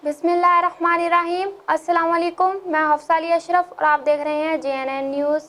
बिस्मिल्लाहिर्रहमानिर्रहीम। अस्सलाम वालेकुम। मैं हफ्सा अली अशरफ और आप देख रहे हैं JNN न्यूज़।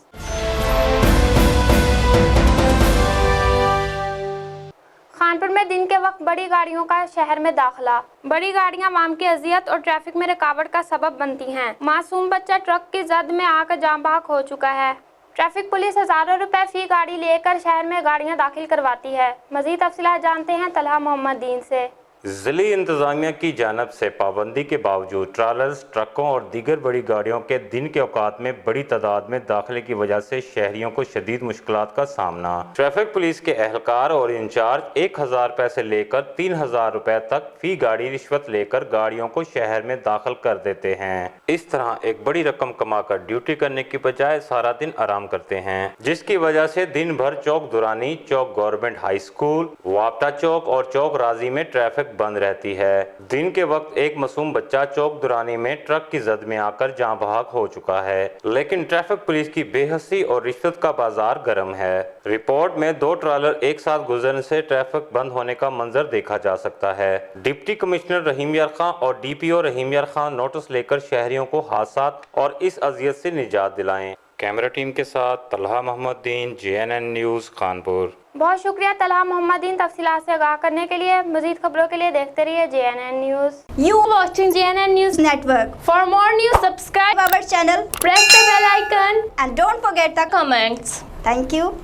खानपुर में दिन के वक्त बड़ी गाड़ियों का शहर में दाखिला। बड़ी गाड़ियां आवाम की अजियत और ट्रैफिक में रुकावट का सबब बनती हैं। मासूम बच्चा ट्रक की जद में आकर जाम बहक हो चुका है। ट्रैफिक पुलिस हजारों रुपए फी गाड़ी लेकर शहर में गाड़ियां दाखिल करवाती है। मजीद तफसीलात जानते हैं तलहा मोहम्मद दीन से। ज़िली इंतज़ामिया की जानब से पाबंदी के बावजूद ट्रालर्स, ट्रकों और दीगर बड़ी गाड़ियों के दिन के औकात में बड़ी तादाद में दाखिले की वजह से शहरियों को शदीद मुश्किलात का सामना। ट्रैफिक पुलिस के एहलकार और इंचार्ज 1000 रुपए से लेकर 3000 रुपए तक फी गाड़ी रिश्वत लेकर गाड़ियों को शहर में दाखिल कर देते हैं। इस तरह एक बड़ी रकम कमाकर ड्यूटी करने की बजाय सारा दिन आराम करते हैं, जिसकी वजह से दिन भर चौक दुरानी, चौक गवर्नमेंट हाई स्कूल, वापटा चौक और चौक राजी में ट्रैफिक बंद रहती है। दिन के वक्त एक मासूम बच्चा चौक दुरानी में ट्रक की जद में आकर जाँ बहक हो चुका है, लेकिन ट्रैफिक पुलिस की बेहसी और रिश्वत का बाजार गर्म है। रिपोर्ट में 2 ट्रालर एक साथ गुजरने से ट्रैफिक बंद होने का मंजर देखा जा सकता है। डिप्टी कमिश्नर रहीम यार खान और DPO रहीम यार खान नोटिस लेकर शहरियों को हादसात और इस अजियत से निजात दिलाएं। कैमरा टीम के साथ तलहा मोहम्मद दीन, JNN न्यूज़ कानपुर। बहुत शुक्रिया तलहा मोहम्मद दीन तफसीलात से आगाह करने के लिए। मजीद खबरों के लिए देखते रहिए JNN news. You watching JNN News Network. For more news, subscribe Our channel press the bell icon and don't forget the comments. Thank you.